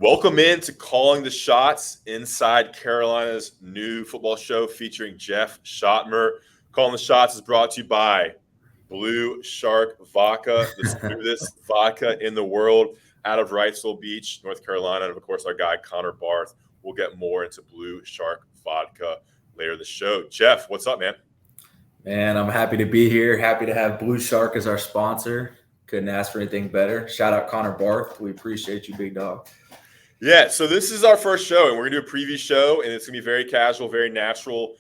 Welcome in to Calling the Shots, inside Carolina's new football show featuring Jeff Schoettmer. Calling the Shots is brought to you by Blue Shark Vodka, the smoothest vodka in the world, out of Wrightsville Beach, North Carolina. And, of course, our guy, Connor Barth. We'll get more into Blue Shark Vodka later in the show. Jeff, what's up, man? Man, I'm happy to be here. Happy to have Blue Shark as our sponsor. Couldn't ask for anything better. Shout out Connor Barth. We appreciate you, big dog. Yeah, so this is our first show, and we're going to do a preview show, and it's going to be very casual, very natural.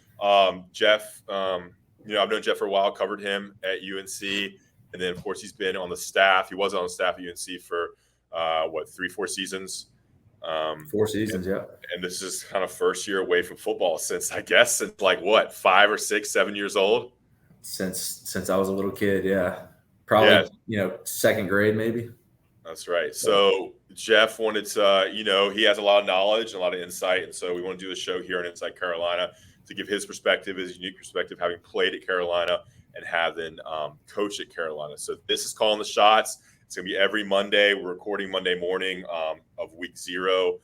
Jeff, I've known Jeff for a while, covered him at UNC, and then, of course, he's been on the staff. He was on the staff at UNC for, 3-4 seasons? 4 seasons, yeah. And this is kind of first year away from football since 5 or 6, 7 years old? Since I was a little kid, yeah. Probably, second grade maybe. That's right. So Jeff wanted to, he has a lot of knowledge and a lot of insight. And so we want to do a show here on Inside Carolina to give his perspective, his unique perspective, having played at Carolina and having coached at Carolina. So this is Calling the Shots. It's going to be every Monday. We're recording Monday morning of week 0.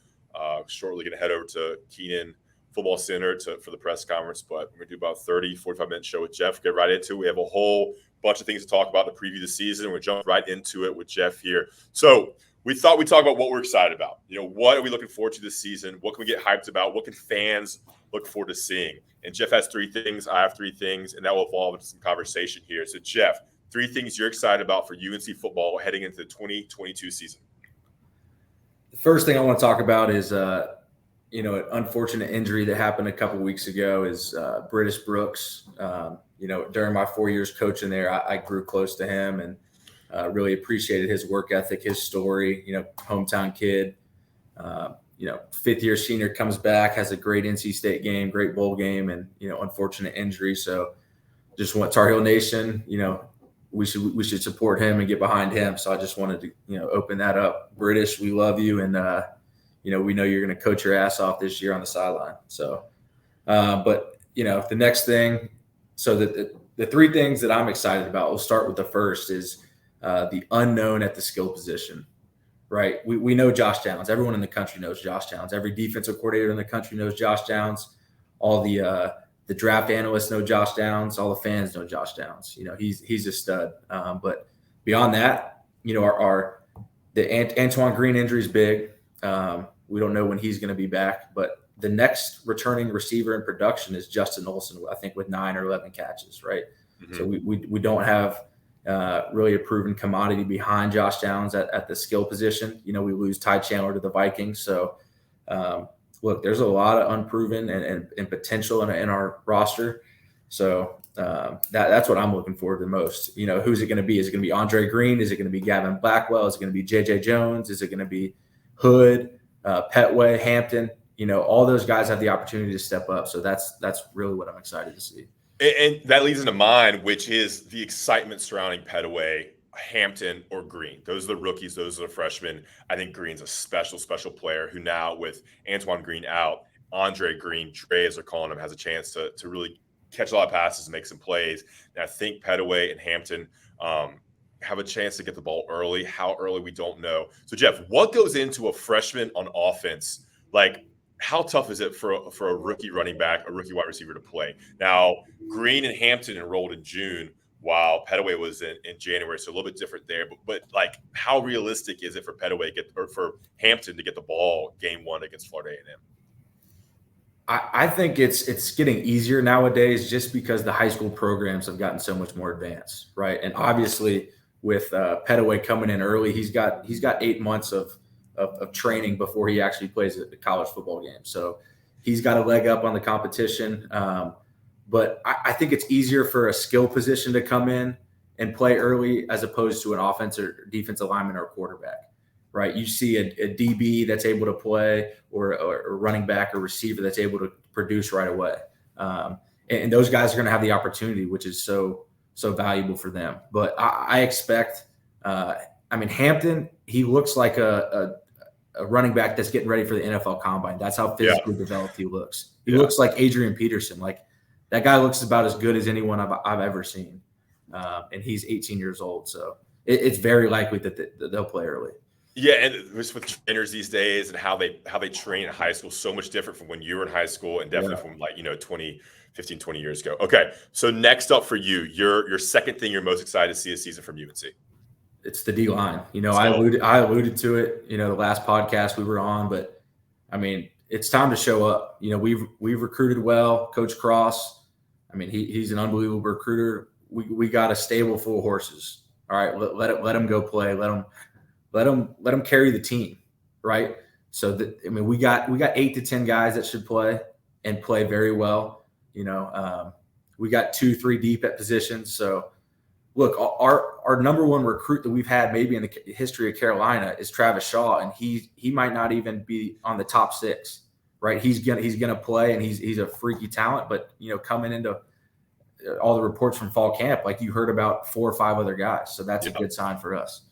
Shortly going to head over to Kenan Football Center for the press conference. But we're going to do about 30, 45-minute show with Jeff. Get right into it. We have a whole bunch of things to talk about to preview the season. We'll jump right into it with Jeff here. So we thought we'd talk about what we're excited about. What are we looking forward to this season? What can we get hyped about? What can fans look forward to seeing? And Jeff has 3 things. I have 3 things, and that will evolve into some conversation here. So, Jeff, 3 things you're excited about for UNC football heading into the 2022 season. The first thing I want to talk about is, an unfortunate injury that happened a couple weeks ago is British Brooks. During my 4 years coaching there, I grew close to him and really appreciated his work ethic, his story, hometown kid, 5th-year senior, comes back, has a great NC State game, great bowl game, and, unfortunate injury. So just want Tar Heel Nation, we should support him and get behind him. So I just wanted to, open that up. British, we love you. And, we know you're going to coach your ass off this year on the sideline. So, the next thing, so the 3 things that I'm excited about, we'll start with the first, is the unknown at the skill position, right? We know Josh Downs. Everyone in the country knows Josh Downs. Every defensive coordinator in the country knows Josh Downs. All the draft analysts know Josh Downs. All the fans know Josh Downs. He's a stud. But beyond that, the Antoine Green injury is big. We don't know when he's going to be back, but the next returning receiver in production is Justin Olsen, I think, with 9 or 11 catches, right? Mm-hmm. So we don't have really a proven commodity behind Josh Downs at the skill position. We lose Ty Chandler to the Vikings. So, look, there's a lot of unproven and potential in our roster. So that's what I'm looking forward to the most. Who's it going to be? Is it going to be Andre Green? Is it going to be Gavin Blackwell? Is it going to be J.J. Jones? Is it going to be Hood? Petway, Hampton, all those guys have the opportunity to step up. So that's really what I'm excited to see. And that leads into mine, which is the excitement surrounding Petway, Hampton, or Green. Those are the rookies. Those are the freshmen. I think Green's a special, special player who now, with Antoine Green out, Andre Green, Dre, as they're calling him, has a chance to really catch a lot of passes and make some plays. And I think Petway and Hampton have a chance to get the ball early. How early, we don't know. So, Jeff, what goes into a freshman on offense? Like, how tough is it for a rookie running back, a rookie wide receiver to play? Now, Green and Hampton enrolled in June, while Petway was in January, so a little bit different there. But how realistic is it for Petway for Hampton to get the ball game 1 against Florida A&M? I think it's getting easier nowadays just because the high school programs have gotten so much more advanced, right? And obviously, with Petway coming in early, he's got 8 months of training before he actually plays a college football game. So he's got a leg up on the competition. But I think it's easier for a skill position to come in and play early as opposed to an offensive or defensive lineman or quarterback, right? You see a DB that's able to play or a running back or receiver that's able to produce right away. And those guys are going to have the opportunity, which is so valuable for them. But I expect, Hampton, he looks like a running back that's getting ready for the NFL Combine. That's how physically developed he looks. He looks like Adrian Peterson. Like, that guy looks about as good as anyone I've ever seen. And he's 18 years old. So it's very likely that they'll play early. Yeah, and just with trainers these days and how they train in high school, so much different from when you were in high school and definitely from 20 years ago. Okay, so next up for you, your second thing you're most excited to see this season from UNC. It's the D line. So, I alluded to it, the last podcast we were on, but I mean, it's time to show up. We've recruited well. Coach Cross, I mean, he's an unbelievable recruiter. We got a stable full of horses. All right, let him go play. Let them carry the team, right? So we got 8 to 10 guys that should play and play very well. We got 2-3 deep at positions. So look, our number one recruit that we've had maybe in the history of Carolina is Travis Shaw, and he might not even be on the top 6, right? He's gonna play, and he's a freaky talent. But coming into all the reports from fall camp, like you heard about 4 or 5 other guys, so that's a good sign for us.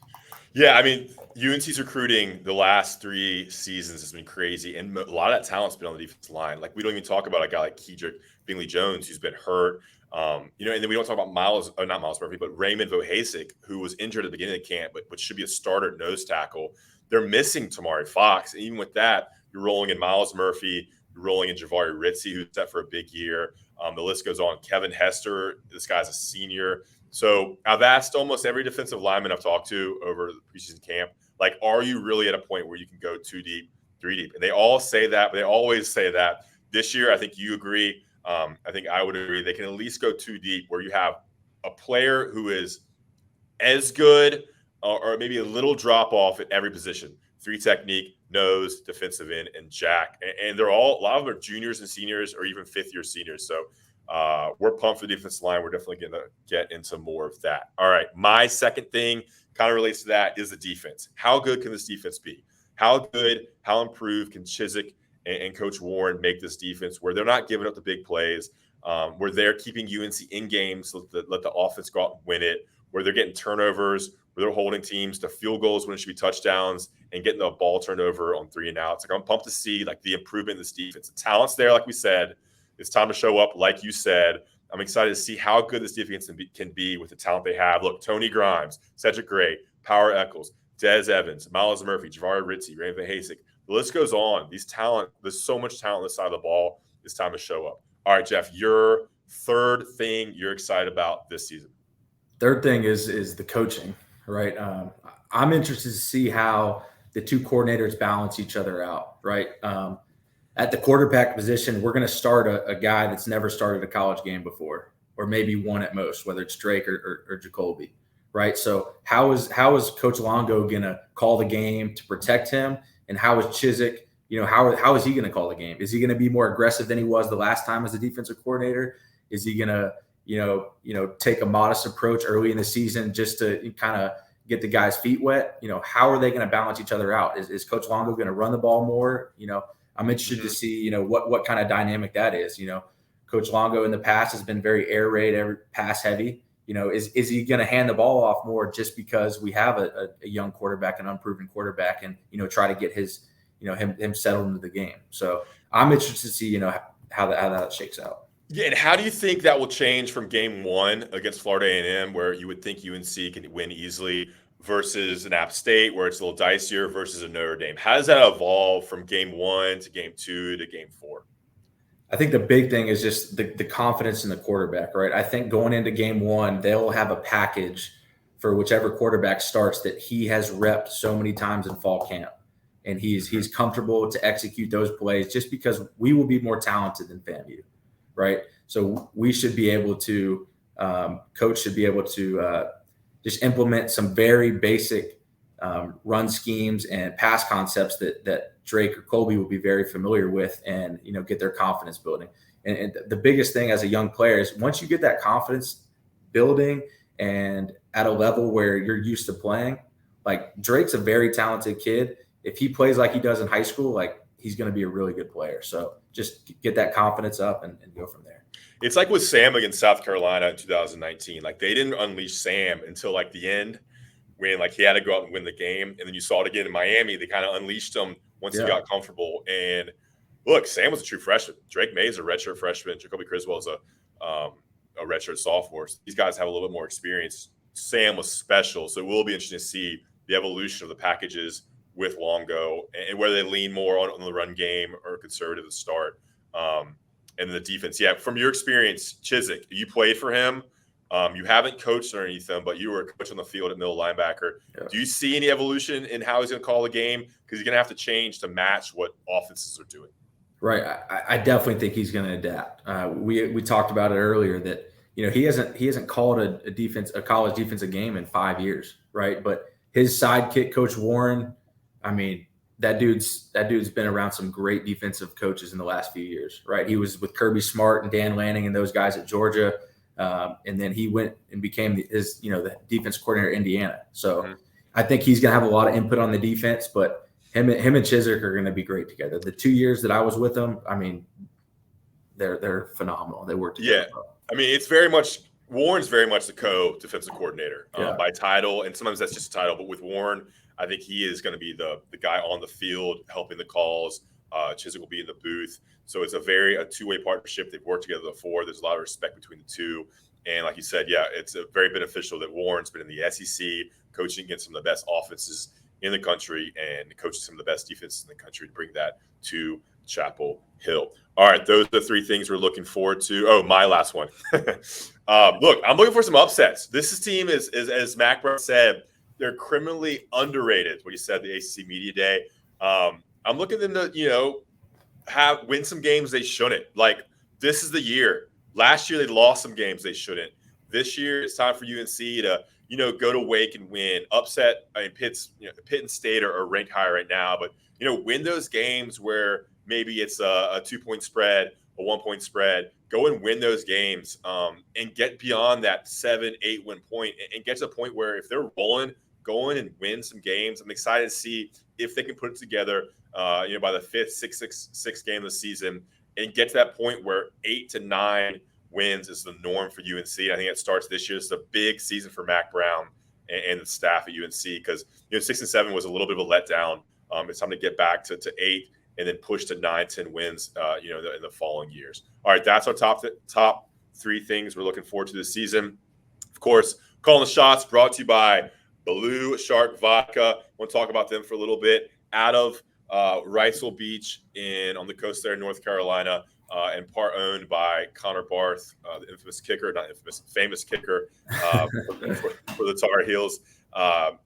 Yeah, I mean, UNC's recruiting the last 3 seasons has been crazy, and a lot of that talent's been on the defensive line. Like, we don't even talk about a guy like Kedrick Bingley-Jones, who's been hurt. And then we don't talk about not Miles Murphy, but Raymond Vohasek, who was injured at the beginning of the camp, but should be a starter at nose tackle. They're missing Tamari Fox. And even with that, you're rolling in Miles Murphy, you're rolling in Javari Ritzie, who's set for a big year. The list goes on. Kevin Hester, this guy's a senior. So I've asked almost every defensive lineman I've talked to over the preseason camp, like, are you really at a point where you can go 2 deep, 3 deep? And they all say that, but they always say that. This year, I think you agree. I think I would agree. They can at least go 2 deep, where you have a player who is as good or maybe a little drop off at every position. 3 technique, nose, defensive end, and jack. And they're all, a lot of them are juniors and seniors or even 5th-year seniors. So we're pumped for the defensive line. We're definitely going to get into more of that. All right. My second thing kind of relates to that is the defense. How good can this defense be? How good, how improved can Chizik and Coach Warren make this defense where they're not giving up the big plays, where they're keeping UNC in games, so let the offense go out and win it, where they're getting turnovers, where they're holding teams to field goals when it should be touchdowns and getting the ball turned over on 3 and outs. Like, I'm pumped to see the improvement in this defense. The talent's there, like we said. It's time to show up, like you said. I'm excited to see how good this defense can be with the talent they have. Look, Tony Grimes, Cedric Gray, Power Eccles, Dez Evans, Miles Murphy, Javari Ritzie, Raymond Vohasek. The list goes on. There's so much talent on this side of the ball. It's time to show up. All right, Jeff, your third thing you're excited about this season. Third thing is the coaching, right? I'm interested to see how the 2 coordinators balance each other out, right? At the quarterback position, we're going to start a guy that's never started a college game before, or maybe one at most, whether it's Drake or Jacoby, right? So how is Coach Longo going to call the game to protect him? And how is Chizik, how is he going to call the game? Is he going to be more aggressive than he was the last time as a defensive coordinator? Is he going to, take a modest approach early in the season just to kind of get the guys' feet wet? How are they going to balance each other out? Is Coach Longo going to run the ball more? I'm interested to see, what kind of dynamic that is. Coach Longo in the past has been very air raid, pass heavy. Is he going to hand the ball off more just because we have a young quarterback, an unproven quarterback, and try to get his, him settled into the game. So I'm interested to see, how that shakes out. Yeah, and how do you think that will change from game 1 against Florida A&M, where you would think UNC can win easily, versus an App State where it's a little dicier, versus a Notre Dame? How does that evolve from game 1 to game 2 to game 4? I think the big thing is just the confidence in the quarterback, right? I think going into game 1, they'll have a package for whichever quarterback starts that he has repped so many times in fall camp. And he's comfortable to execute those plays just because we will be more talented than FAMU, right? So we should be able to, coach should be able to just implement some very basic run schemes and pass concepts that Drake or Colby will be very familiar with, and get their confidence building. And the biggest thing as a young player is once you get that confidence building and at a level where you're used to playing, like Drake's a very talented kid. If he plays like he does in high school, like he's going to be a really good player. So just get that confidence up and go from there. It's like with Sam against South Carolina in 2019. Like, they didn't unleash Sam until the end, when he had to go out and win the game. And then you saw it again in Miami. They kind of unleashed him once he got comfortable. And look, Sam was a true freshman. Drake May is a redshirt freshman. Jacoby Criswell is a redshirt sophomore. So these guys have a little bit more experience. Sam was special. So it will be interesting to see the evolution of the packages with Longo, and whether they lean more on the run game or conservative to start. And the defense, yeah. From your experience, Chizik, you played for him. You haven't coached underneath him, but you were a coach on the field at middle linebacker. Yeah. Do you see any evolution in how he's going to call the game? Because he's going to have to change to match what offenses are doing. Right. I definitely think he's going to adapt. We talked about it earlier that he hasn't called a college defensive game in 5 years, right? But his sidekick, Coach Warren, I mean, that dude's been around some great defensive coaches in the last few years, right? He was with Kirby Smart and Dan Lanning and those guys at Georgia. And then he went and became the defense coordinator at Indiana. So I think he's going to have a lot of input on the defense, but him and Chizik are going to be great together. The 2 years that I was with them, I mean, they're phenomenal. They work together. Yeah. I mean, Warren's very much the co-defensive coordinator by title. And sometimes that's just a title, but with Warren, I think he is going to be the guy on the field helping the calls. Chizik will be in the booth. So it's a two-way partnership. They've worked together before. There's a lot of respect between the two. And like you said, yeah, it's very beneficial that Warren's been in the SEC, coaching against some of the best offenses in the country and coaching some of the best defenses in the country to bring that to Chapel Hill. All right, those are the three things we're looking forward to. Oh, my last one. Look, I'm looking for some upsets. This team is as Mac Brown said, they're criminally underrated, what he said at the ACC Media Day. I'm looking at them to, win some games they shouldn't. Like, this is the year. Last year, they lost some games they shouldn't. This year, it's time for UNC to, go to Wake and win. Upset, Pitt and State are ranked higher right now, but, win those games where maybe it's a 2-point spread, a 1-point spread. Go and win those games and get beyond that 7-8 win point and get to a point where if they're rolling, go in and win some games. I'm excited to see if they can put it together, by the 5th, 6th game of the season and get to that point where 8 to 9 wins is the norm for UNC. I think it starts this year. It's a big season for Mac Brown and the staff at UNC because 6 and 7 was a little bit of a letdown. It's time to get back to 8 and then push to 9, 10 wins, in the following years. All right, that's our top three things we're looking forward to this season. Of course, calling the shots brought to you by Blue Shark Vodka. I want to talk about them for a little bit. Out of Riceville Beach on the coast there in North Carolina, and part owned by Connor Barth, the famous kicker for the Tar Heels.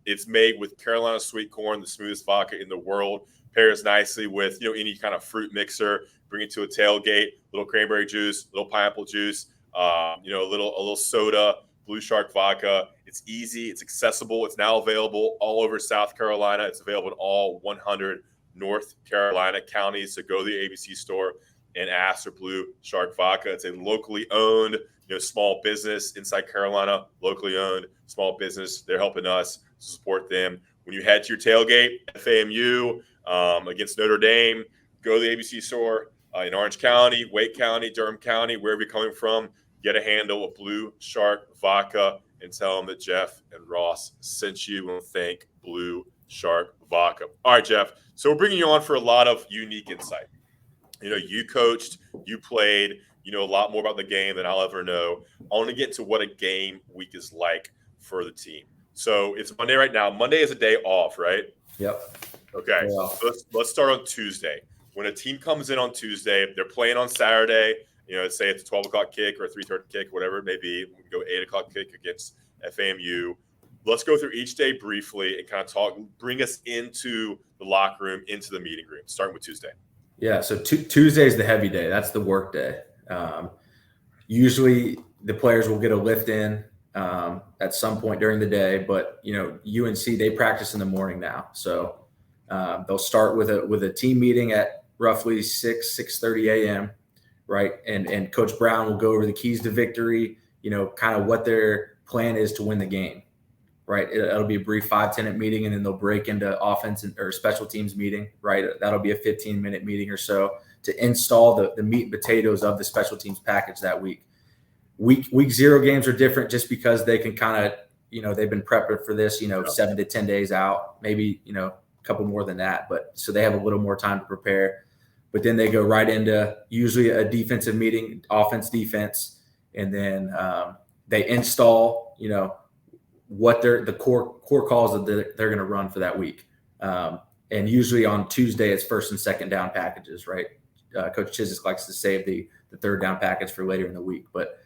It's made with Carolina sweet corn, the smoothest vodka in the world. Pairs nicely with any kind of fruit mixer. Bring it to a tailgate. Little cranberry juice, little pineapple juice. A little soda. Blue Shark Vodka. It's easy. It's accessible. It's now available all over South Carolina. It's available in all 100 North Carolina counties. So go to the ABC store and ask for Blue Shark Vodka. It's a locally owned, small business inside Carolina. Locally owned small business. They're helping us to support them. When you head to your tailgate, FAMU against Notre Dame, go to the ABC store in Orange County, Wake County, Durham County, wherever you're coming from. Get a handle of Blue Shark Vodka and tell them that Jeff and Ross sent you and thank Blue Shark Vodka. All right, Jeff. So we're bringing you on for a lot of unique insight. You coached, you played, a lot more about the game than I'll ever know. I want to get to what a game week is like for the team. So it's Monday right now. Monday is a day off, right? Yep. Okay. Yeah. So let's start on Tuesday. When a team comes in on Tuesday, they're playing on Saturday. Say it's a 12 o'clock kick or a 3:30 kick, whatever it may be. We can go 8 o'clock kick against FAMU. Let's go through each day briefly and kind of bring us into the locker room, into the meeting room, starting with Tuesday. Yeah, so Tuesday is the heavy day. That's the work day. Usually the players will get a lift in at some point during the day, but UNC, they practice in the morning now. So they'll start with a team meeting at roughly 6:30 a.m., right? And Coach Brown will go over the keys to victory, kind of what their plan is to win the game, right? It'll be a brief 5-10 meeting, and then they'll break into offense or special teams meeting, right? That'll be a 15-minute meeting or so to install the meat and potatoes of the special teams package that week. Week 0 games are different just because they can kind of, they've been prepping for this, 7 to 10 days out, maybe, a couple more than that. But so they have a little more time to prepare. But then they go right into usually a defensive meeting, offense, defense, and then they install, what the core calls that they're going to run for that week. And usually on Tuesday, it's first and second down packages, right? Coach Chiswick likes to save the third down package for later in the week. But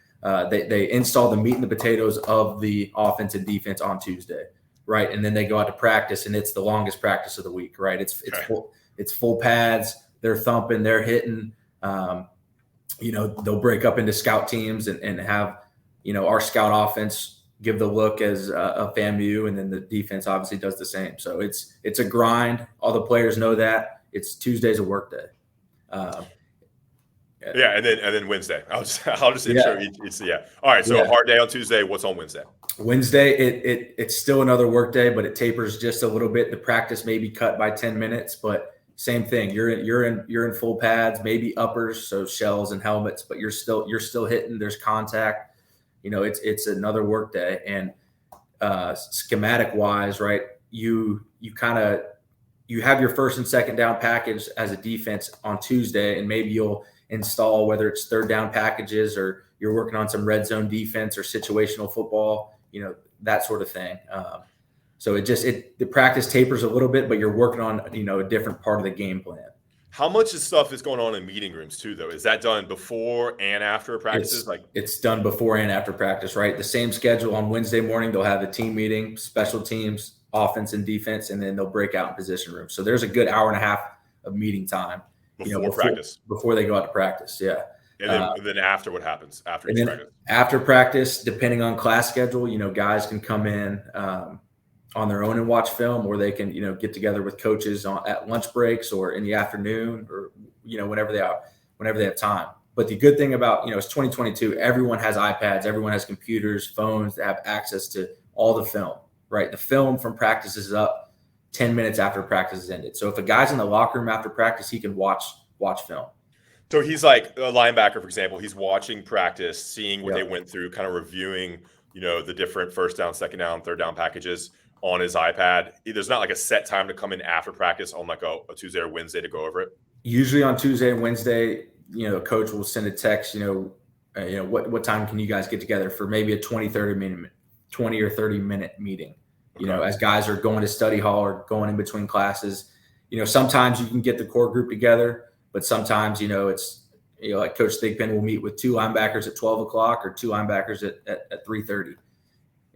they install the meat and the potatoes of the offense and defense on Tuesday, right? And then they go out to practice, and it's the longest practice of the week, right? It's full pads. They're thumping. They're hitting. They'll break up into scout teams and have, our scout offense give the look as a FAMU, and then the defense obviously does the same. So it's a grind. All the players know that. It's Tuesday's a work day. Yeah, and then Wednesday. I'll just intro each. Yeah. All right. So a hard day on Tuesday. What's on Wednesday? Wednesday, it's still another work day, but it tapers just a little bit. The practice may be cut by 10 minutes, but same thing. You're in full pads, maybe uppers, so shells and helmets, but you're still hitting. There's contact. It's another work day. And schematic wise, right? You have your first and second down package as a defense on Tuesday, and maybe you'll install whether it's third down packages or you're working on some red zone defense or situational football, that sort of thing. So the practice tapers a little bit, but you're working on, a different part of the game plan. How much of stuff is going on in meeting rooms too, though? Is that done before and after practices? It's done before and after practice, right? The same schedule on Wednesday morning. They'll have a team meeting, special teams, offense and defense, and then they'll break out in position rooms. So there's a good hour and a half of meeting time before practice, before they go out to practice. Yeah. And then after, what happens after each practice? After practice, depending on class schedule, guys can come in on their own and watch film, or they can, get together with coaches at lunch breaks or in the afternoon, or, whenever they have time. But the good thing about, it's 2022, everyone has iPads, everyone has computers, phones that have access to all the film, right? The film from practice is up 10 minutes after practice is ended. So if a guy's in the locker room after practice, he can watch film. So he's like a linebacker, for example, he's watching practice, seeing what they went through, kind of reviewing, the different first down, second down, third down packages on his iPad. There's not like a set time to come in after practice on like a Tuesday or Wednesday to go over it. Usually on Tuesday and Wednesday, coach will send a text, what time can you guys get together for maybe a 20 or 30 minute meeting, as guys are going to study hall or going in between classes. Sometimes you can get the core group together, but sometimes, it's, like Coach Thigpen will meet with two linebackers at 12 o'clock or two linebackers at 3:30.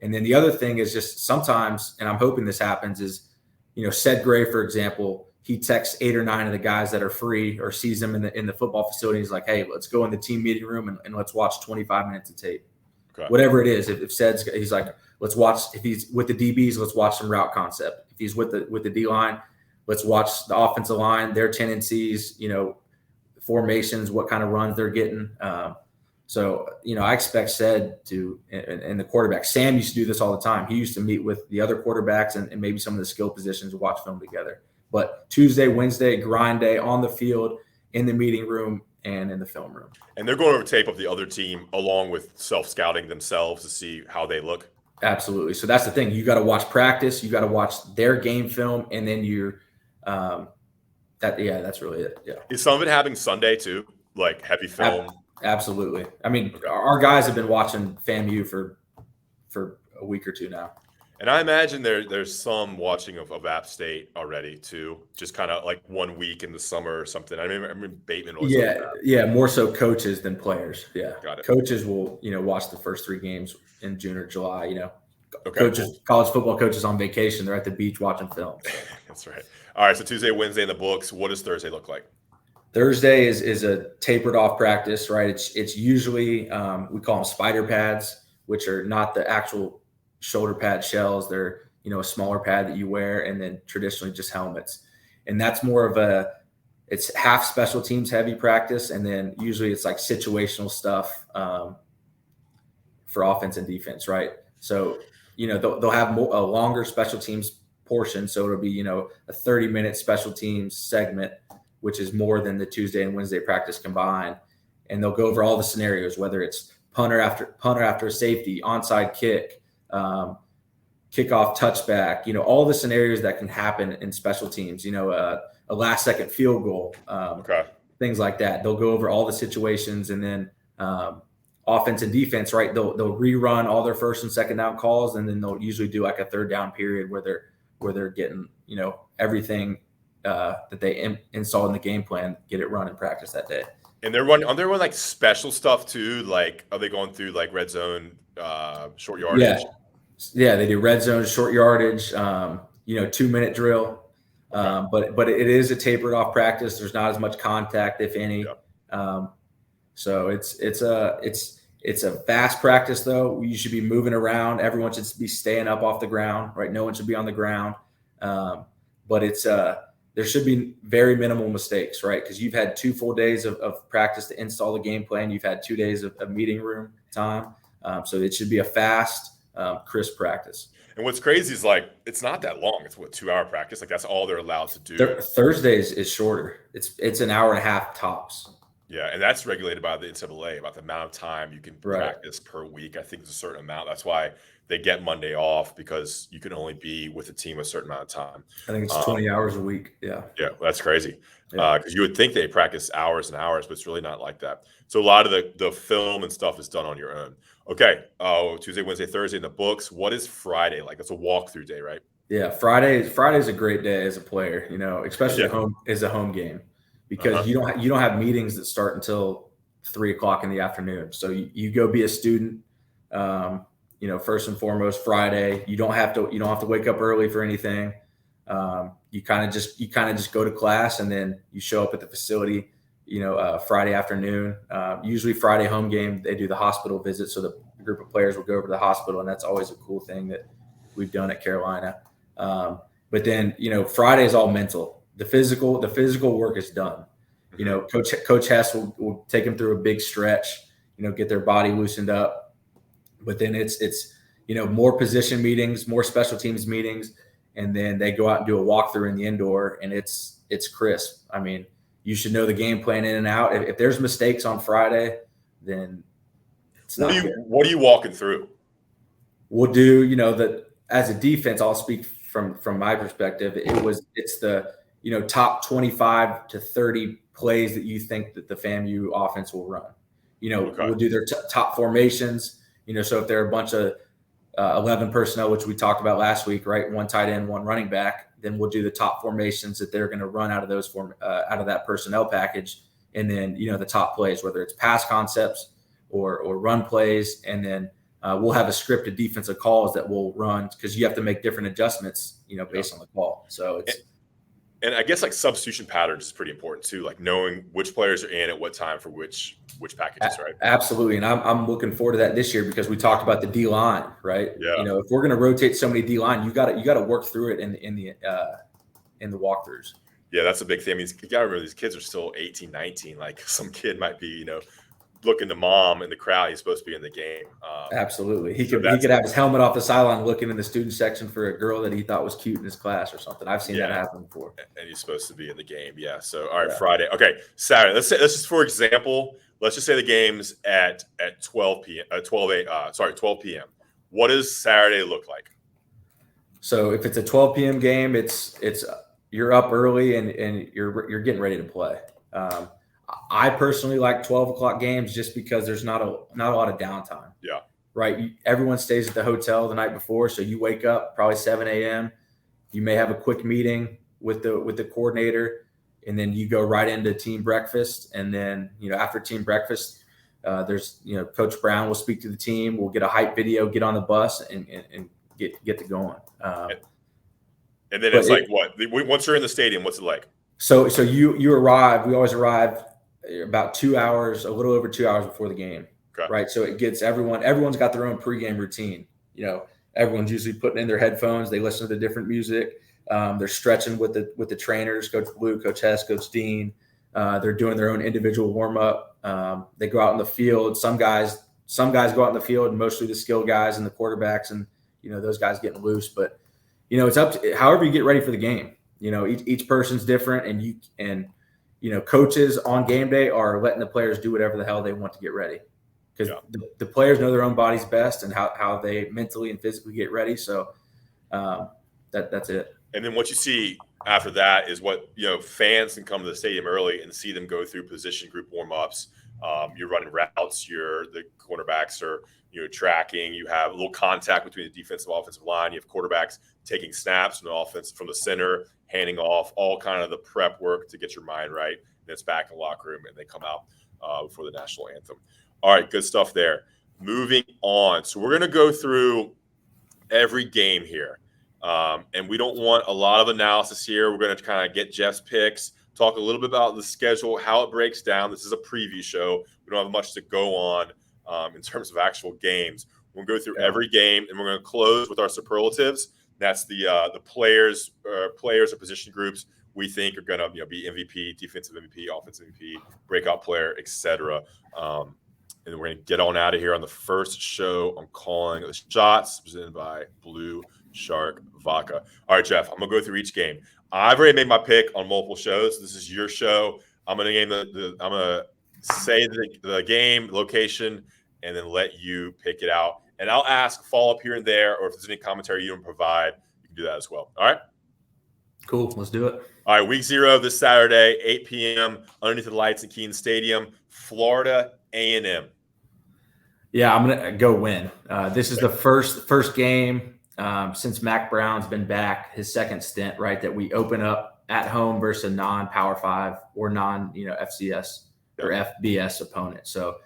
And then the other thing is just sometimes, and I'm hoping this happens, is, Ced Gray, for example, he texts 8 or 9 of the guys that are free or sees them in the football facility. He's like, hey, let's go in the team meeting room and let's watch 25 minutes of tape. Okay. Whatever it is. If Ced's, he's like, let's watch, if he's with the DBs, let's watch some route concept. If he's with the D line, let's watch the offensive line, their tendencies, formations, what kind of runs they're getting. So, I expect Ced to, and the quarterback, Sam used to do this all the time. He used to meet with the other quarterbacks and maybe some of the skill positions and watch film together. But Tuesday, Wednesday, grind day on the field, in the meeting room, and in the film room. And they're going over tape of the other team along with self-scouting themselves to see how they look. Absolutely. So that's the thing. You got to watch practice. You got to watch their game film, and then that's really it. Yeah. Is some of it happening Sunday too? Like heavy film? Absolutely. I mean, our guys have been watching FAMU for a week or two now. And I imagine there's some watching of App State already too, just kind of like 1 week in the summer or something. I mean Bateman was more so coaches than players. Yeah. Got it. Coaches will, watch the first 3 games in June or July, Coaches, college football coaches on vacation, they're at the beach watching film. That's right. All right, so Tuesday, Wednesday in the books. What does Thursday look like? Thursday is a tapered off practice, right? It's usually we call them spider pads, which are not the actual shoulder pad shells. They're, a smaller pad that you wear, and then traditionally just helmets. And that's more of it's half special teams heavy practice. And then usually it's like situational stuff for offense and defense, right? So, they'll have a longer special teams portion. So it'll be, a 30-minute special teams segment, which is more than the Tuesday and Wednesday practice combined. And they'll go over all the scenarios, whether it's punter after safety, onside kick, kickoff touchback, all the scenarios that can happen in special teams, a last second field goal, things like that. They'll go over all the situations, and then offense and defense, right? They'll rerun all their first and second down calls, and then they'll usually do like a third down period where they're getting, everything installed in the game plan, get it run in practice that day. And they're running. Are they running like special stuff too? Like, are they going through like red zone, short yardage? Yeah, they do red zone, short yardage, 2-minute drill. Okay. But it is a tapered off practice. There's not as much contact, if any. Yeah. So it's a fast practice though. You should be moving around. Everyone should be staying up off the ground, right? No one should be on the ground. But there should be very minimal mistakes, right? Because you've had 2 full days of practice to install the game plan. You've had 2 days of meeting room time. So it should be a fast, crisp practice. And what's crazy is like it's not that long. It's 2-hour practice. Like that's all they're allowed to do. Thursdays is shorter. It's an hour and a half tops. Yeah, and that's regulated by the NCAA about the amount of time you can practice per week. I think it's a certain amount. That's why they get Monday off, because you can only be with the team a certain amount of time. I think it's 20 hours a week. Yeah. Yeah, that's crazy. Because you would think they practice hours and hours, but it's really not like that. So a lot of the film and stuff is done on your own. Okay. Tuesday, Wednesday, Thursday in the books. What is Friday like? It's a walkthrough day, right? Yeah, Friday's a great day as a player, especially as a home game, because you don't have meetings that start until 3:00 in the afternoon. So you go be a student. First and foremost, Friday. You don't have to wake up early for anything. You kind of just go to class, and then you show up at the facility, Friday afternoon. Usually Friday home game, they do the hospital visit. So the group of players will go over to the hospital, and that's always a cool thing that we've done at Carolina. But then, Friday is all mental. The physical work is done. Coach Hess will take them through a big stretch, get their body loosened up. But then it's more position meetings, more special teams meetings, and then they go out and do a walkthrough in the indoor, and it's crisp. I mean, you should know the game plan in and out. If there's mistakes on Friday, then it's not good. What are you walking through? We'll do, that as a defense, I'll speak from my perspective. It's the top 25 to 30 plays that you think that the FAMU offense will run. We'll do their top formations. So if there are a bunch of 11 personnel, which we talked about last week, right? 1 tight end, 1 running back, then we'll do the top formations that they're going to run out of those out of that personnel package, and then the top plays, whether it's pass concepts or run plays, and then we'll have a script of defensive calls that we'll run, because you have to make different adjustments, based on the call. So it's. And I guess like substitution patterns is pretty important too, like knowing which players are in at what time for which packages, right? Absolutely, and I'm looking forward to that this year, because we talked about the D line, right? Yeah. If we're going to rotate so many D line, you got to work through it in the walkthroughs. Yeah, that's a big thing. I mean, you got to remember these kids are still 18, 19. Like some kid might be, looking to mom in the crowd. He's supposed to be in the game. Absolutely. He could have his helmet off the sideline looking in the student section for a girl that he thought was cute in his class or something. I've seen that happen before. And he's supposed to be in the game. Yeah. So, all right, Friday. Okay, Saturday. Let's just, for example, let's just say the game's at 12 p.m. 12 p.m. What does Saturday look like? So if it's a 12 p.m. game, it's you're up early and you're getting ready to play. I personally like 12 o'clock games just because there's not a lot of downtime. Yeah. Right. Everyone stays at the hotel the night before. So you wake up probably 7 a.m. You may have a quick meeting with the coordinator, and then you go right into team breakfast. And then, after team breakfast, there's, Coach Brown will speak to the team. We'll get a hype video, get on the bus and get to going. And then it's like what? Once you're in the stadium, what's it like? So you arrive. We always arrive about 2 hours, a little over 2 hours before the game. Okay. Right. So it gets everyone's got their own pregame routine. Everyone's usually putting in their headphones. They listen to the different music. They're stretching with the trainers, Coach Blue, Coach Hess, Coach Dean. They're doing their own individual warm up. They go out in the field. Some guys go out in the field, and mostly the skill guys and the quarterbacks, and those guys getting loose. But it's up to however you get ready for the game. Each person's different, and coaches on game day are letting the players do whatever the hell they want to get ready, because the players know their own bodies best and how they mentally and physically get ready. So that's it. And then what you see after that is what fans can come to the stadium early and see them go through position group warm-ups, You're running routes. The cornerbacks are tracking. You have a little contact between the defensive and offensive line. You have quarterbacks taking snaps from the offense from the center, handing off, all kind of the prep work to get your mind right. And it's back in the locker room, and they come out before the national anthem. All right, good stuff there. Moving on. So we're going to go through every game here. And we don't want a lot of analysis here. We're going to kind of get Jeff's picks, talk a little bit about the schedule, how it breaks down. This is a preview show. We don't have much to go on in terms of actual games. We'll go through every game, and we're going to close with our superlatives. That's the players or position groups we think are going to be MVP, defensive MVP, offensive MVP, breakout player, etc. And then we're going to get on out of here on the first show. I'm calling the shots presented by Blue Shark Vodka. All right, Jeff, I'm going to go through each game. I've already made my pick on multiple shows. This is your show. I'm going to I'm going to say the game, location, and then let you pick it out. And I'll ask follow-up here and there, or if there's any commentary you don't provide, you can do that as well. All right? Cool. Let's do it. All right, week 0 this Saturday, 8 p.m., underneath the lights at Kenan Stadium, Florida A&M. Yeah, I'm going to go win. This is the first game since Mac Brown's been back, his second stint, right, that we open up at home versus a non-Power 5 or FCS or FBS opponent. So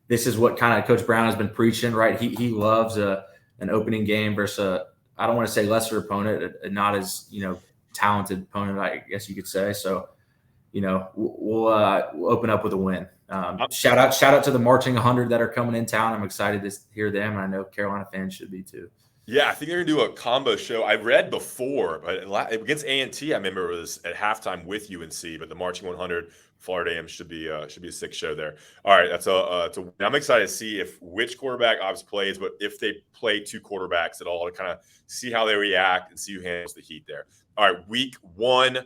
this is what kind of Coach Brown has been preaching, right? He loves an opening game versus I don't want to say lesser opponent, not as, talented opponent, I guess you could say. So, we'll open up with a win. Shout out to the marching 100 that are coming in town. I'm excited to hear them, and I know Carolina fans should be too. Yeah, I think they're gonna do a combo show. I read before, but against A&T, I remember it was at halftime with UNC. But the marching 100, Florida A&M should be a sick show there. All right, I'm excited to see which quarterback obviously plays, but if they play two quarterbacks at all, to kind of see how they react and see who handles the heat there. All right, week 1,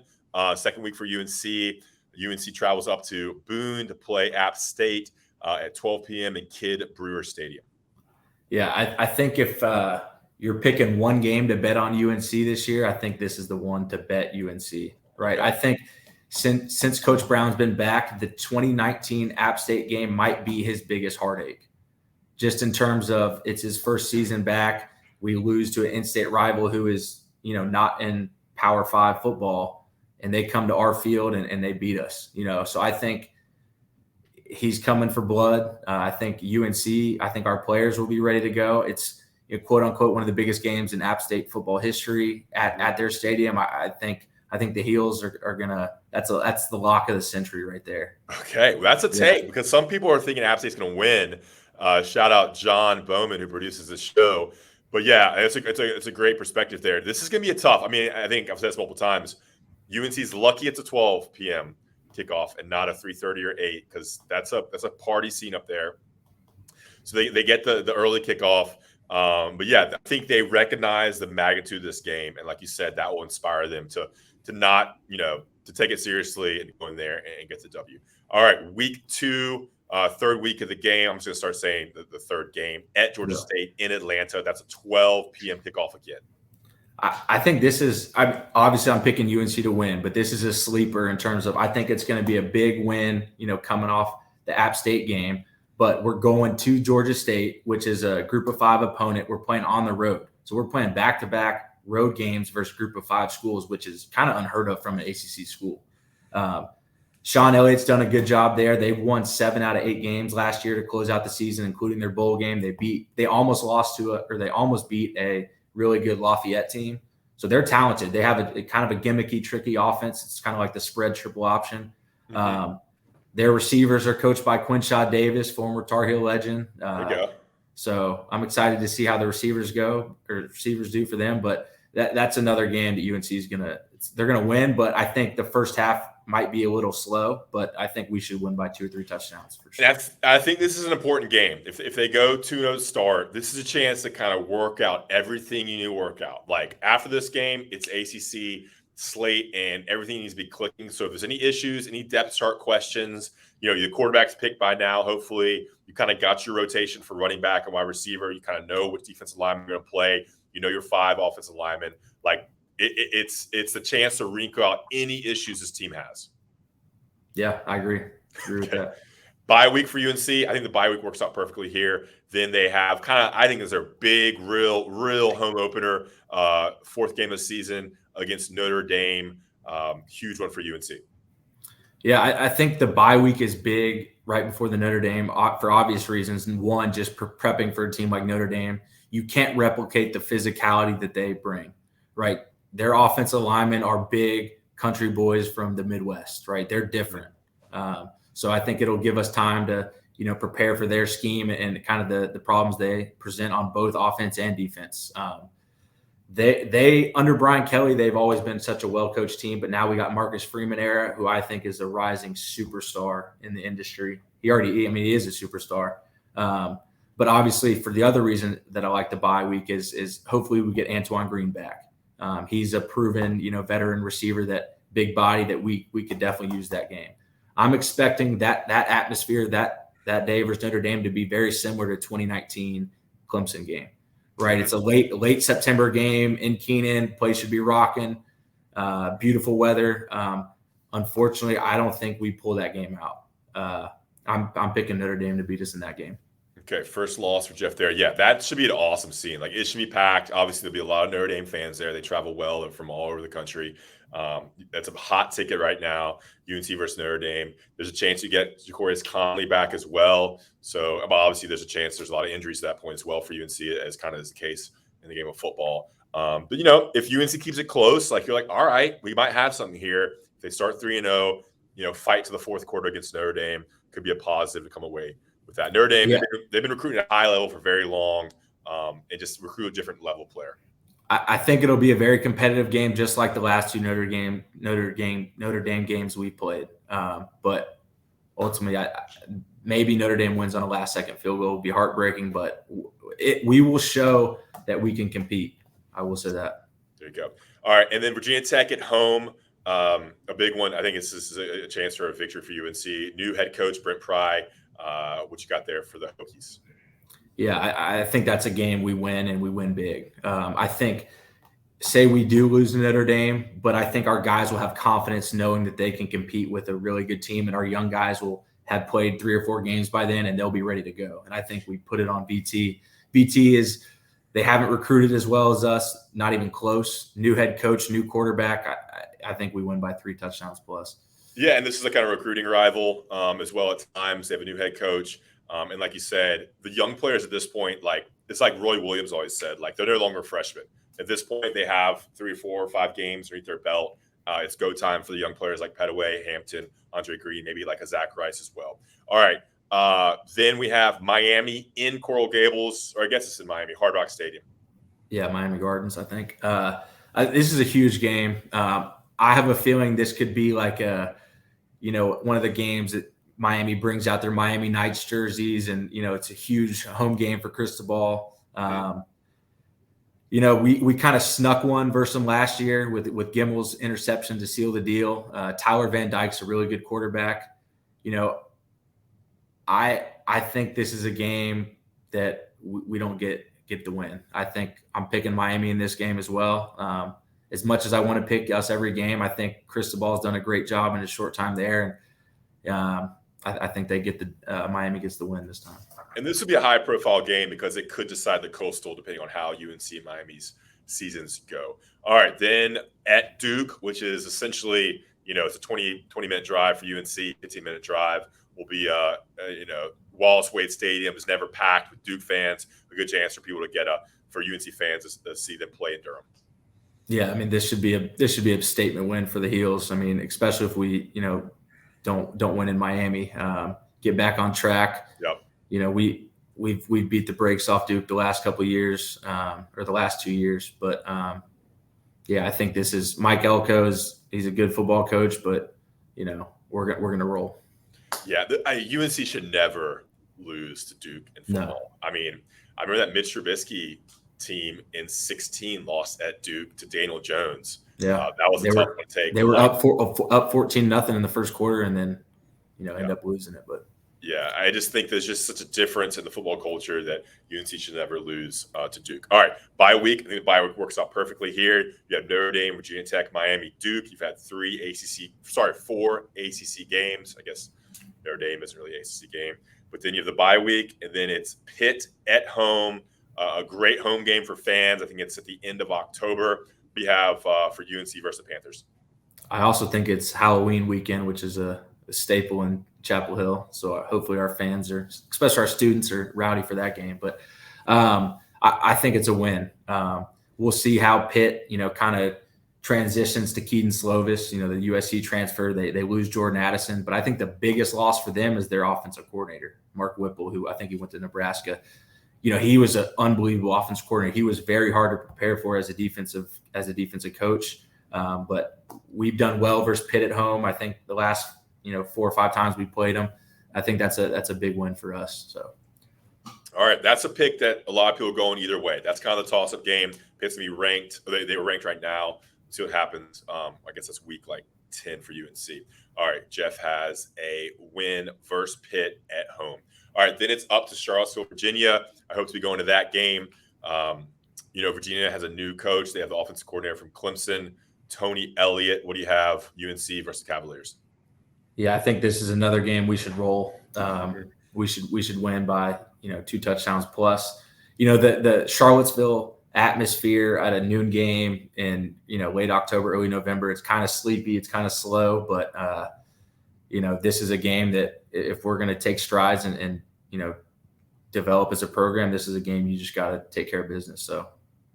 second week for UNC. UNC travels up to Boone to play App State at 12 p.m. in Kidd Brewer Stadium. Yeah, I think if you're picking one game to bet on UNC this year, I think this is the one to bet UNC, right? I think since Coach Brown's been back, the 2019 App State game might be his biggest heartache, just in terms of it's his first season back. We lose to an in-state rival who is, not in Power 5 football, and they come to our field and they beat us, So I think he's coming for blood. I think our players will be ready to go. It's quote unquote one of the biggest games in App State football history at their stadium. I think the Heels are gonna. That's the lock of the century right there. Okay, well, that's a take because some people are thinking App State's gonna win. Shout out John Bowman who produces this show. But yeah, it's a great perspective there. This is gonna be a tough. I mean, I think I've said this multiple times. UNC's lucky it's a 12 p.m. kickoff and not a 3:30 or 8 because that's a party scene up there. So they get the early kickoff. But yeah, I think they recognize the magnitude of this game, and like you said, that will inspire them to not to take it seriously and go in there and get the W. All right, week 2, third week of the game. I'm just gonna start saying the third game at Georgia State in Atlanta. That's a 12 p.m. kickoff again. I think this is obviously I'm picking UNC to win, but this is a sleeper in terms of I think it's going to be a big win, coming off the App State game. But we're going to Georgia State, which is a Group of 5 opponent. We're playing on the road, so we're playing back-to-back road games versus Group of 5 schools, which is kind of unheard of from an ACC school. Sean Elliott's done a good job there. They've won 7 out of 8 games last year to close out the season, including their bowl game. They almost beat a really good Lafayette team. So they're talented. They have a kind of a gimmicky, tricky offense. It's kind of like the spread triple option. Mm-hmm. Their receivers are coached by Quinshaw Davis, former Tar Heel legend. There you go. So I'm excited to see how the receivers do for them. But that's another game that UNC is they're gonna win. But I think the first half might be a little slow. But I think we should win by 2 or 3 touchdowns for sure. I think this is an important game. If they go 2-0 start, this is a chance to kind of work out everything you need to work out. Like after this game, it's ACC slate and everything needs to be clicking. So if there's any issues, any depth chart questions, your quarterback's picked by now. Hopefully, you kind of got your rotation for running back and wide receiver. You kind of know which defensive lineman you're going to play. Your 5 offensive linemen. Like it's the chance to wrinkle out any issues this team has. Yeah, I agree with that. Bye week for UNC. I think the bye week works out perfectly here. Then they have I think is their big, real home opener, fourth game of the season against Notre Dame. Huge one for UNC. Yeah, I think the bye week is big right before the Notre Dame for obvious reasons. And one, just prepping for a team like Notre Dame, you can't replicate the physicality that they bring, right? Their offensive linemen are big country boys from the Midwest, right? They're different. So I think it'll give us time to, prepare for their scheme and kind of the problems they present on both offense and defense. They under Brian Kelly, they've always been such a well-coached team, but now we got Marcus Freeman era, who I think is a rising superstar in the industry. He is a superstar. But obviously for the other reason that I like the bye week is hopefully we get Antoine Green back. He's a proven, veteran receiver, that big body that we could definitely use that game. I'm expecting that atmosphere that day versus Notre Dame to be very similar to 2019 Clemson game. Right, it's a late September game in Kenan. Place should be rocking. Beautiful weather. Unfortunately, I don't think we pull that game out. I'm picking Notre Dame to beat us in that game. Okay, first loss for Jeff there. Yeah, that should be an awesome scene. Like, it should be packed. Obviously, there'll be a lot of Notre Dame fans there. They travel well. They're from all over the country. That's a hot ticket right now. UNC versus Notre Dame. There's a chance you get Ja'Qurious Conley back as well. So obviously there's a chance there's a lot of injuries at that point as well for UNC, as kind of is the case in the game of football. But if UNC keeps it close, like, you're like, all right, we might have something here. If they start 3-0, fight to the fourth quarter against Notre Dame, could be a positive to come away with that. Notre Dame, they've been recruiting at a high level for very long, and just recruit a different level player. I think it'll be a very competitive game, just like the last two Notre Dame games we played. But ultimately, maybe Notre Dame wins on a last-second field goal. It would be heartbreaking, but we will show that we can compete. I will say that. There you go. All right, and then Virginia Tech at home, a big one. I think this is a chance for a victory for UNC. New head coach Brent Pry. What you got there for the Hokies? Yeah, I think that's a game we win, and we win big. I think, say we do lose to Notre Dame, but I think our guys will have confidence knowing that they can compete with a really good team, and our young guys will have played 3 or 4 games by then, and they'll be ready to go. And I think we put it on BT. They haven't recruited as well as us, not even close. New head coach, new quarterback. I think we win by 3 touchdowns plus. Yeah, and this is a kind of recruiting rival as well at times. They have a new head coach. And like you said, the young players at this point, it's like Roy Williams always said, they're no longer freshmen. At this point, they have 3 or 4 or 5 games underneath their belt. It's go time for the young players like Petaway, Hampton, Andre Green, maybe like a Zach Rice as well. All right. Then we have Miami in Coral Gables, or I guess it's in Miami, Hard Rock Stadium. Yeah, Miami Gardens, I think. This is a huge game. I have a feeling this could be like one of the games that Miami brings out their Miami Knights jerseys, and it's a huge home game for Cristobal. We kind of snuck one versus them last year with Gimel's interception to seal the deal. Tyler Van Dyke's a really good quarterback. I think this is a game that we don't get the win. I think I'm picking Miami in this game as well. As much as I want to pick us every game, I think Cristobal's done a great job in his short time there. And I think they get Miami gets the win this time. And this would be a high-profile game because it could decide the Coastal depending on how UNC and Miami's seasons go. All right, then at Duke, which is essentially, it's a 20-minute drive for UNC, 15-minute drive. Will be, Wallace Wade Stadium is never packed with Duke fans. A good chance for people to get for UNC fans to see them play in Durham. Yeah, this should be a statement win for the Heels. Especially if we, don't win in Miami, get back on track. Yep. We've beat the brakes off Duke the last couple of years, or the last 2 years. But I think this is Mike Elko he's a good football coach, but we're gonna roll. Yeah, UNC should never lose to Duke in football. No. I remember that Mitch Trubisky team in 2016 lost at Duke to Daniel Jones. Yeah, that was a tough one to take. They were up 14-0 in the first quarter, and then end up losing it. But Yeah, I just think there's just such a difference in the football culture that UNC should never lose to Duke. All right, bye week. I think the bye week works out perfectly here. You have Notre Dame, Virginia Tech, Miami, Duke. You've had four ACC games. I guess Notre Dame isn't really an ACC game. But then you have the bye week, and then it's Pitt at home, a great home game for fans. I think it's at the end of October. We have for UNC versus the Panthers. I also think it's Halloween weekend, which is a staple in Chapel Hill. So hopefully our fans especially our students, are rowdy for that game. But I think it's a win. We'll see how Pitt, kind of transitions to Keaton Slovis, the USC transfer. They lose Jordan Addison. But I think the biggest loss for them is their offensive coordinator, Mark Whipple, who I think he went to Nebraska. He was an unbelievable offensive coordinator. He was very hard to prepare for as a defensive coach. But we've done well versus Pitt at home. I think the last 4 or 5 times we played them, I think that's a big win for us. So, all right, that's a pick that a lot of people are going either way. That's kind of the toss-up game. Pitt's gonna be ranked. They were ranked right now. See what happens. I guess that's week 10 for UNC. All right, Jeff has a win versus Pitt at home. All right, then it's up to Charlottesville, Virginia. I hope to be going to that game. Virginia has a new coach. They have the offensive coordinator from Clemson, Tony Elliott. What do you have? UNC versus Cavaliers. Yeah, I think this is another game we should roll. We should win by 2 touchdowns plus. The Charlottesville atmosphere at a noon game in late October, early November. It's kind of sleepy. It's kind of slow, but this is a game that if we're going to take strides and develop as a program, this is a game you just got to take care of business. So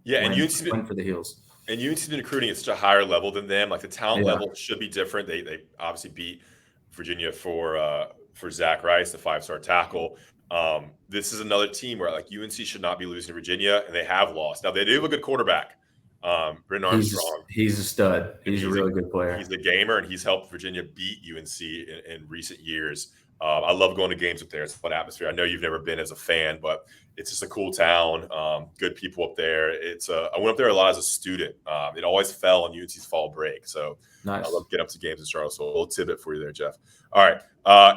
yeah, and win for the Heels. And UNC's been recruiting at such a higher level than them. Like the talent level should be different. They obviously beat Virginia for Zach Rice, the 5-star tackle. This is another team where UNC should not be losing to Virginia, and they have lost. Now they do have a good quarterback, Brennan Armstrong. He's a stud. He's a really good player. He's the gamer, and he's helped Virginia beat UNC in recent years. I love going to games up there. It's a fun atmosphere. I know you've never been as a fan, but it's just a cool town. Good people up there. I went up there a lot as a student. It always fell on UNC's fall break. So nice. I love getting up to games in Charlottesville. A little tidbit for you there, Jeff. All right.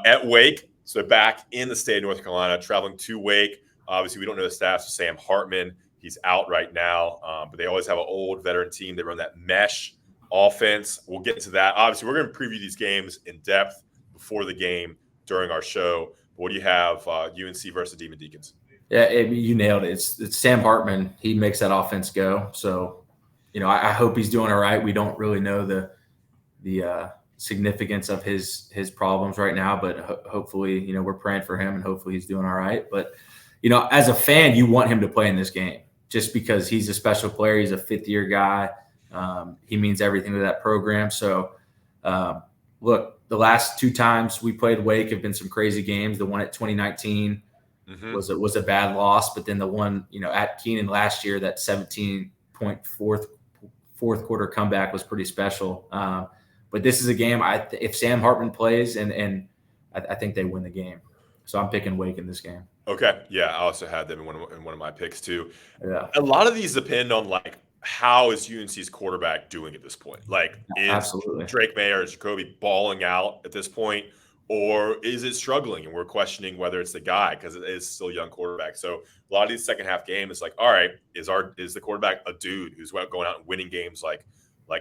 At Wake, so back in the state of North Carolina, traveling to Wake. Obviously, we don't know the stats of Sam Hartman. He's out right now, but they always have an old veteran team. They run that mesh offense. We'll get into that. Obviously, we're going to preview these games in depth before the game during our show. What do you have, UNC versus Demon Deacons? Yeah, you nailed it. It's Sam Hartman. He makes that offense go. So, I hope he's doing all right. We don't really know the significance of his problems right now, but hopefully, we're praying for him and hopefully he's doing all right. But, as a fan, you want him to play in this game just because he's a special player. He's a 5th-year guy. He means everything to that program. So, look, the last 2 times we played Wake have been some crazy games. The one at 2019 was a bad loss, but then the one at Kenan last year, that 17-point fourth quarter comeback was pretty special. But this is a game. If Sam Hartman plays, and I think they win the game, so I'm picking Wake in this game. Okay, yeah, I also had them in one of my picks too. Yeah, a lot of these depend on how is UNC's quarterback doing at this point? Is absolutely Drake May or Jacoby balling out at this point, or is it struggling? And we're questioning whether it's the guy because it is still a young quarterback. So a lot of these second half games, all right, is the quarterback a dude who's going out and winning games like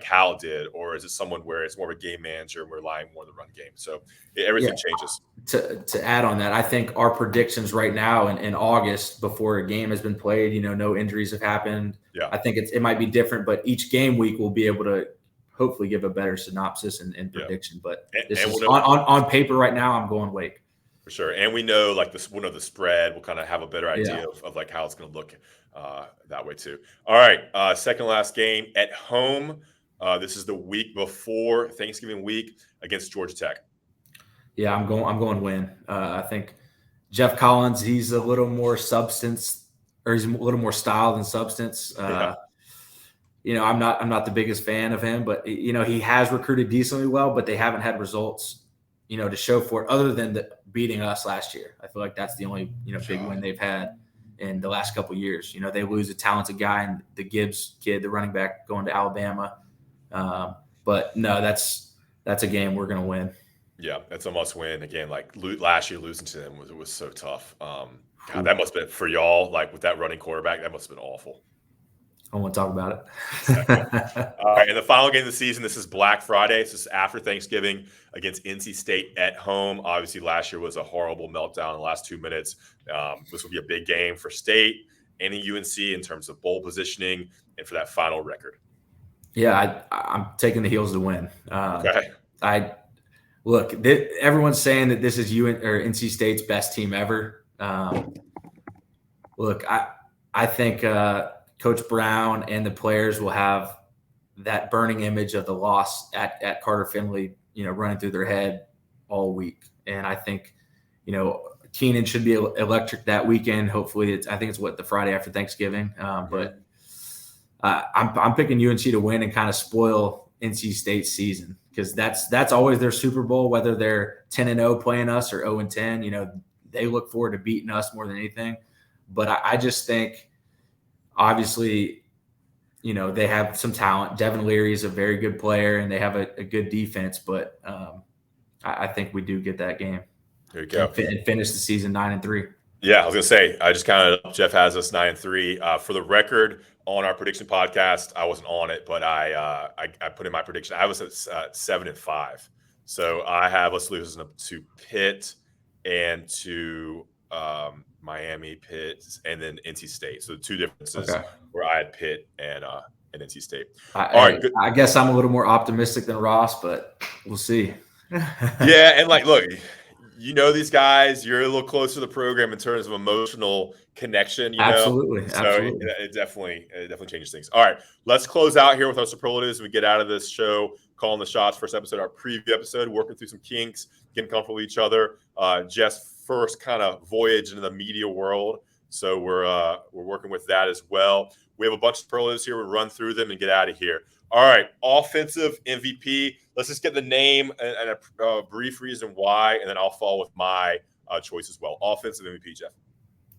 Hal did, or is it someone where it's more of a game manager and we're relying more on the run game? So everything changes. To add on that, I think our predictions right now in August, before a game has been played, no injuries have happened. Yeah, I think it might be different, but each game week we'll be able to hopefully give a better synopsis and prediction. But this is on paper right now. I'm going Wake for sure, and we know we'll know the spread. We'll kind of have a better idea of how it's going to look that way too. All right, second last game at home. This is the week before Thanksgiving week against Georgia Tech. Yeah, I'm going win. I think Jeff Collins, he's a little more substance, or he's a little more style than substance. I'm not the biggest fan of him, but he has recruited decently well, but they haven't had results, to show for it other than beating us last year. I feel like that's the only big win they've had in the last couple of years. They lose a talented guy and the Gibbs kid, the running back, going to Alabama. But no, that's a game we're going to win. Yeah, that's a must win. Again, like last year losing to them was so tough. God, that must have been for y'all, like with that running quarterback, that must have been awful. I won't talk about Exactly. it. All right, and the final game of the season, this is Black Friday. This is after Thanksgiving against NC State at home. Obviously, last year was a horrible meltdown in the last 2 minutes. This will be a big game for State and UNC in terms of bowl positioning and for that final record. Yeah, I'm taking the Heels to win. Okay. Everyone's saying that this is NC State's best team ever. I think Coach Brown and the players will have that burning image of the loss at Carter Finley, running through their head all week. And I think, Kenan should be electric that weekend. Hopefully, I think it's the Friday after Thanksgiving. But I'm picking UNC to win and kind of spoil NC State's season, because that's always their Super Bowl, whether they're 10-0 playing us or 0-10. They look forward to beating us more than anything. But I just think, obviously, they have some talent. Devin Leary is a very good player, and they have a good defense. But I think we do get that game. There you go. And finish the season 9-3. Yeah, I was gonna say, I just counted up. Jeff has us 9-3. For the record, on our prediction podcast, I wasn't on it, but I put in my prediction. I was at 7-5. So I have us losing to Pitt and to Miami, Pitt, and then NC State. So the two differences where I had Pitt and NC State. All right, good. I guess I'm a little more optimistic than Ross, but we'll see. Yeah, and look, these guys, you're a little closer to the program in terms of emotional connection. Absolutely. It definitely changes things. All right, let's close out here with our superlatives. We get out of this show, calling the shots. First episode, our preview episode, working through some kinks, getting comfortable with each other. Jeff's first kind of voyage into the media world, so we're working with that as well. We have a bunch of superlatives here. We'll run through them and get out of here. All right, offensive MVP. Let's just get the name and a brief reason why, and then I'll follow with my choice as well. Offensive MVP, Jeff.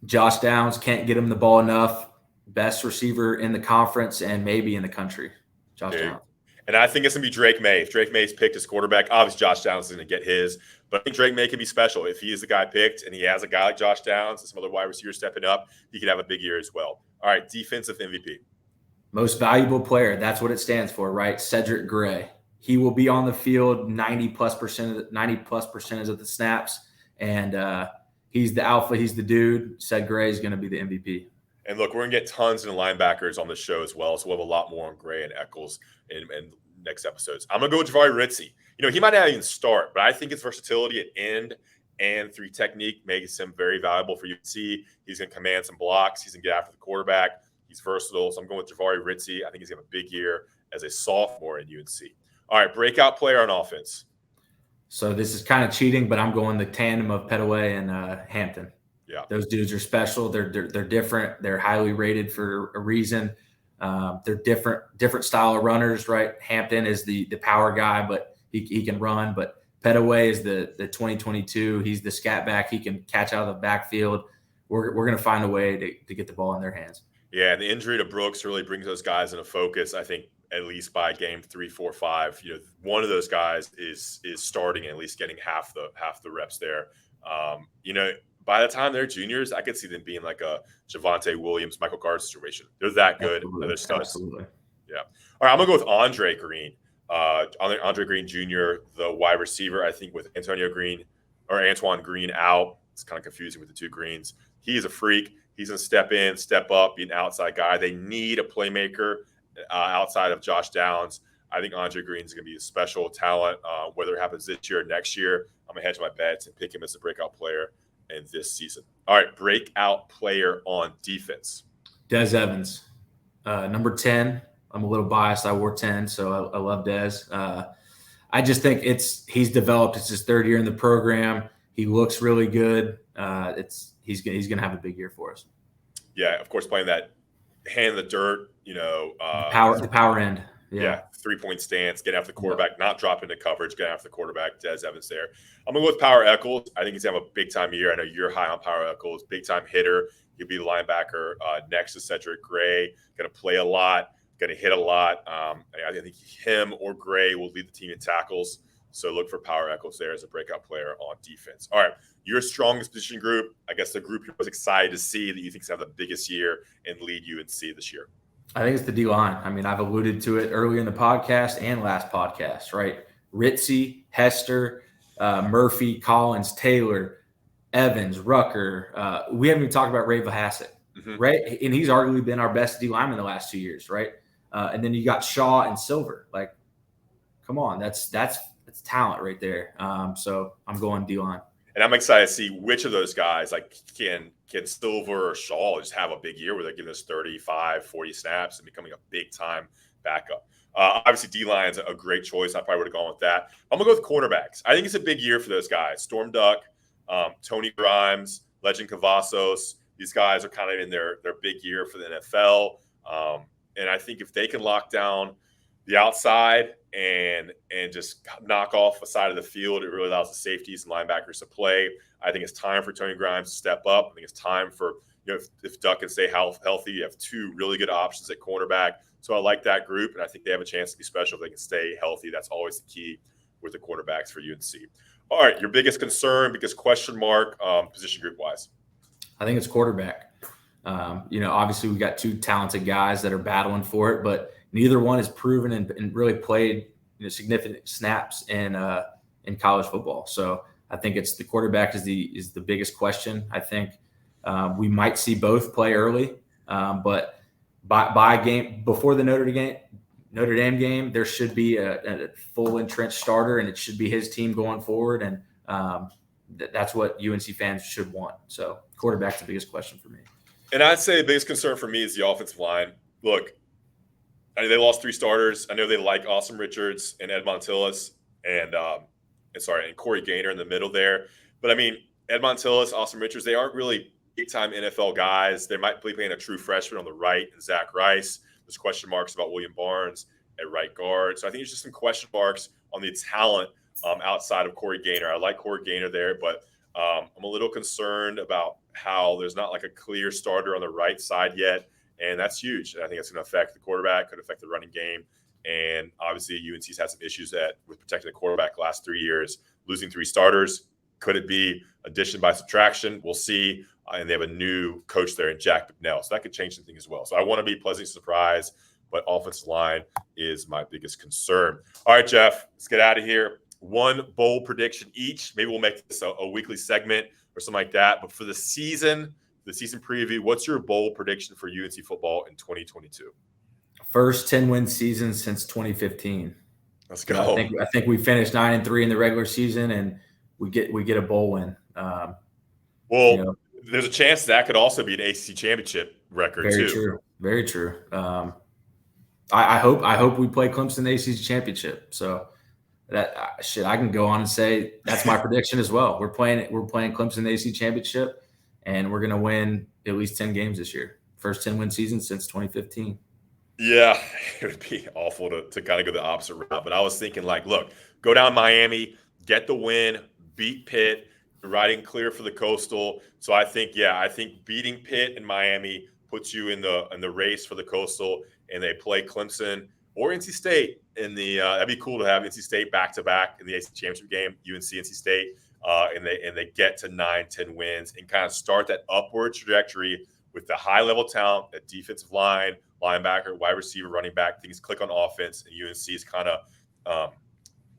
Josh Downs, can't get him the ball enough. Best receiver in the conference and maybe in the country. Josh Downs. And I think it's going to be Drake May. If Drake May's picked as quarterback, obviously Josh Downs is going to get his. But I think Drake May can be special. If he is the guy picked and he has a guy like Josh Downs and some other wide receivers stepping up, he could have a big year as well. All right, defensive MVP. Most valuable player. That's what it stands for, right? Cedric Gray. He will be on the field 90+% of the snaps. And he's the alpha. He's the dude. Ced Gray is going to be the MVP. And look, we're going to get tons of linebackers on the show as well. So we'll have a lot more on Gray and Eccles in next episodes. I'm going to go with Jahvaree Ritzie. He might not even start, but I think his versatility at end and 3 technique makes him very valuable for UNC. He's going to command some blocks. He's going to get after the quarterback. He's versatile. So I'm going with Jahvaree Ritzie. I think he's going to have a big year as a sophomore in UNC. All right, breakout player on offense. So this is kind of cheating, but I'm going the tandem of Petaway and Hampton. Yeah, those dudes are special. They're different. They're highly rated for a reason. They're different style of runners, right? Hampton is the power guy, but he can run. But Petaway is the 2022. He's the scat back. He can catch out of the backfield. We're going to find a way to get the ball in their hands. Yeah, and the injury to Brooks really brings those guys into focus. I think at least by game 3, 4, 5, one of those guys is starting and at least getting half the reps there. By the time they're juniors, I could see them being like a Javonte Williams, Michael Carter situation. They're that good. They're studs. Absolutely. Yeah. All right, I'm gonna go with Andre Green. Andre Green Jr., the wide receiver. I think with Antoine Green out, it's kind of confusing with the two Greens. He's a freak. He's gonna step in, step up, be an outside guy. They need a playmaker outside of Josh Downs. I think Andre Green is going to be a special talent. Whether it happens this year or next year, I'm going to hedge my bets and pick him as a breakout player in this season. All right, breakout player on defense. Dez Evans, number 10. I'm a little biased. I wore 10, so I love Dez. I just think he's developed. It's his 3rd year in the program. He looks really good. He's going to have a big year for us. Yeah, of course, playing that hand in the dirt, the power end. Yeah, 3-point stance, get after the quarterback, not drop into coverage, get after the quarterback. Dez Evans there. I'm going to go with Power Eccles. I think he's going to have a big-time year. I know you're high on Power Eccles, big-time hitter. He'll be the linebacker next to Cedric Gray. Going to play a lot, going to hit a lot. I think him or Gray will lead the team in tackles. So look for Power Echols there as a breakout player on defense. All right, your strongest position group, I guess the group you're most excited to see that you think is going to have the biggest year and lead UNC this year. I think it's the D-line. I mean, I've alluded to it earlier in the podcast and last podcast, right? Ritzy, Hester, Murphy, Collins, Taylor, Evans, Rucker. We haven't even talked about Ray Vlasic, right? And he's arguably been our best D lineman the last 2 years, right? And then you got Shaw and Silver. Like, come on, that's talent right there. So I'm going D-line. And I'm excited to see which of those guys, like can Silver or Shaw just have a big year where they're giving us 35, 40 snaps and becoming a big-time backup. Obviously, D-line's a great choice. I probably would have gone with that. I'm going to go with cornerbacks. I think it's a big year for those guys. Storm Duck, Tony Grimes, Legend Cavazos. These guys are kind of in their big year for the NFL. And I think if they can lock down the outside and just knock off a side of the field, it really allows the safeties and linebackers to play. I think it's time for Tony Grimes to step up. I think it's time for, if Duck can stay healthy, you have two really good options at cornerback. So I like that group, and I think they have a chance to be special if they can stay healthy. That's always the key with the quarterbacks for UNC. All right, your biggest concern, biggest question mark, position group-wise? I think it's quarterback. Obviously we got two talented guys that are battling for it, but neither one has proven and really played significant snaps in college football. So I think it's the quarterback is the biggest question. I think we might see both play early, but by game before the Notre Dame game, there should be a full entrenched starter, and it should be his team going forward, and that's what UNC fans should want. So quarterback's the biggest question for me. And I'd say the biggest concern for me is the offensive line. Look, they lost 3 starters. I know they like Awesome Richards and Ed Montilus and Corey Gaynor in the middle there. But I mean, Ed Montilus, Awesome Richards, they aren't really big-time NFL guys. They might be playing a true freshman on the right and Zach Rice. There's question marks about William Barnes at right guard. So I think there's just some question marks on the talent outside of Corey Gaynor. I like Corey Gaynor there, but I'm a little concerned about how there's not like a clear starter on the right side yet. And that's huge. And I think it's going to affect the quarterback, could affect the running game. And obviously UNC's had some issues with protecting the quarterback the last 3 years, losing 3 starters. Could it be addition by subtraction? We'll see. And they have a new coach there in Jack McNell. So that could change something as well. So I want to be pleasantly surprised, but offensive line is my biggest concern. All right, Jeff, let's get out of here. One bold prediction each. Maybe we'll make this a weekly segment or something like that. But for the season preview, what's your bold prediction for UNC football in 2022? First 10-win season since 2015. Let's go. I think we finished 9-3 in the regular season, and we get a bowl win. There's a chance that could also be an ACC championship record too. Very true. I hope we play Clemson in the ACC championship. So I can go on and say that's my prediction as well. We're playing Clemson in the ACC championship, and we're going to win at least 10 games this year. First 10-win season since 2015. Yeah, it would be awful to kind of go the opposite route. But I was thinking, look, go down Miami, get the win, beat Pitt, riding clear for the Coastal. So I think beating Pitt and Miami puts you in the race for the Coastal, and they play Clemson or NC State in the. That'd be cool to have NC State back to back in the ACC championship game. UNC, NC State, and they get to 9-10 wins and kind of start that upward trajectory with the high level talent, that defensive line, linebacker, wide receiver, running back. Things click on offense, and UNC is kind of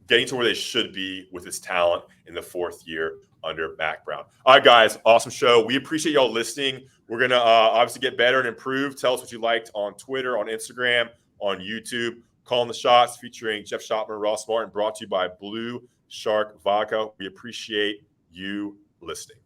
getting to where they should be with its talent in the 4th year under Mac Brown. All right, guys, awesome show. We appreciate y'all listening. We're going to obviously get better and improve. Tell us what you liked on Twitter, on Instagram, on YouTube. Calling the Shots featuring Jeff Schoettmer, Ross Martin, brought to you by Blue Shark Vodka. We appreciate you listening.